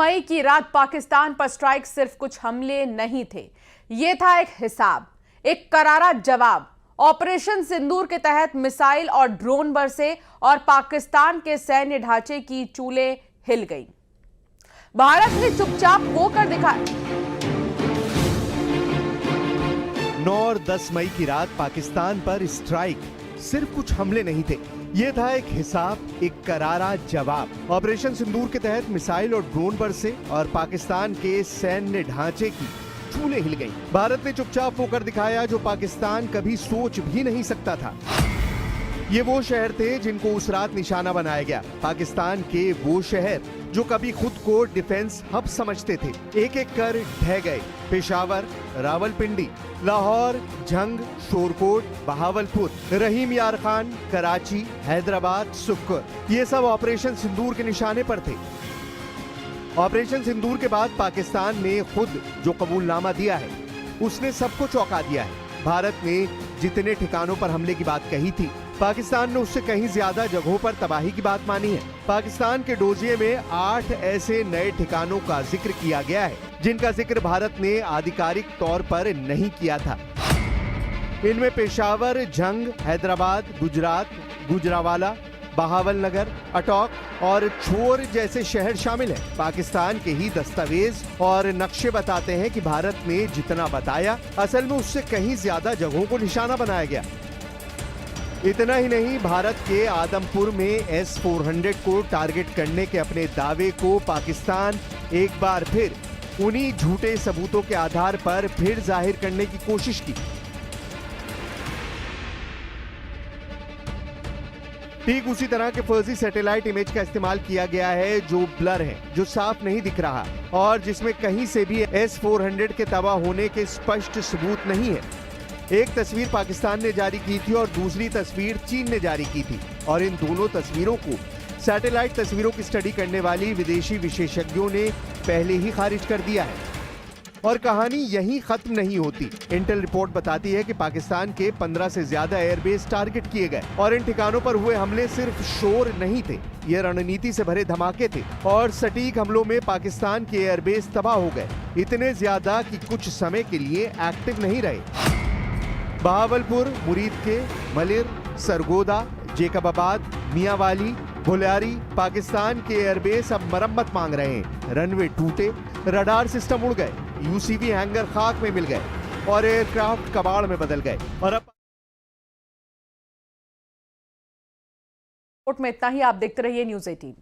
मई की रात पाकिस्तान पर स्ट्राइक सिर्फ कुछ हमले नहीं थे, यह था एक हिसाब, एक करारा जवाब। ऑपरेशन सिंदूर के तहत मिसाइल और ड्रोन बरसे और पाकिस्तान के सैन्य ढांचे की चूलें हिल गईं। भारत ने चुपचाप होकर दिखाया। 9 और 10 मई की रात पाकिस्तान पर स्ट्राइक सिर्फ कुछ हमले नहीं थे, ये था एक हिसाब, एक करारा जवाब। ऑपरेशन सिंदूर के तहत मिसाइल और ड्रोन बरसे और पाकिस्तान के सैन्य ढांचे की चूलें हिल गईं। भारत ने चुपचाप होकर दिखाया जो पाकिस्तान कभी सोच भी नहीं सकता था। ये वो शहर थे जिनको उस रात निशाना बनाया गया। पाकिस्तान के वो शहर जो कभी खुद को डिफेंस हब समझते थे, एक एक कर ढह गए। पेशावर, रावलपिंडी, लाहौर, झंग, शोरकोट, बहावलपुर, रहीम यार खान, कराची, हैदराबाद, सुक्कर, ये सब ऑपरेशन सिंदूर के निशाने पर थे। ऑपरेशन सिंदूर के बाद पाकिस्तान ने खुद जो कबूलनामा दिया है उसने सबको चौंका दिया है। भारत ने जितने ठिकानों पर हमले की बात कही थी, पाकिस्तान ने उससे कहीं ज्यादा जगहों पर तबाही की बात मानी है। पाकिस्तान के डोजिए में 8 ऐसे नए ठिकानों का जिक्र किया गया है जिनका जिक्र भारत ने आधिकारिक तौर पर नहीं किया था। इनमें पेशावर, झंग, हैदराबाद, गुजरात, गुजरावाला, बहावलनगर, अटौक और छोर जैसे शहर शामिल हैं। पाकिस्तान के ही दस्तावेज और नक्शे बताते हैं कि भारत ने जितना बताया असल में उससे कहीं ज्यादा जगहों को निशाना बनाया गया। इतना ही नहीं, भारत के आदमपुर में S-400 को टारगेट करने के अपने दावे को पाकिस्तान एक बार फिर उन्हीं झूठे सबूतों के आधार पर फिर जाहिर करने की कोशिश की। ठीक उसी तरह के फर्जी सैटेलाइट इमेज का इस्तेमाल किया गया है जो ब्लर है, जो साफ नहीं दिख रहा और जिसमें कहीं से भी S-400 के तबाह होने के स्पष्ट सबूत नहीं है। एक तस्वीर पाकिस्तान ने जारी की थी और दूसरी तस्वीर चीन ने जारी की थी और इन दोनों तस्वीरों को सैटेलाइट तस्वीरों की स्टडी करने वाली विदेशी विशेषज्ञों ने पहले ही खारिज कर दिया है। और कहानी यहीं खत्म नहीं होती। इंटेल रिपोर्ट बताती है कि पाकिस्तान के 15 से ज्यादा एयरबेस टारगेट किए गए और इन ठिकानों पर हुए हमले सिर्फ शोर नहीं थे, ये रणनीति से भरे धमाके थे और सटीक हमलों में पाकिस्तान के एयरबेस तबाह हो गए, इतने ज्यादा कि कुछ समय के लिए एक्टिव नहीं रहे। बहावलपुर, मुरीद के, मलिर, सरगोदा, जेकबाबाद, मियांवाली, भुलियारी, पाकिस्तान के एयरबेस अब मरम्मत मांग रहे हैं। रनवे टूटे, रडार सिस्टम उड़ गए, यूसीवी हैंगर खाक में मिल गए और एयरक्राफ्ट कबाड़ में बदल गए। और अब में इतना ही। आप देखते रहिए News 18।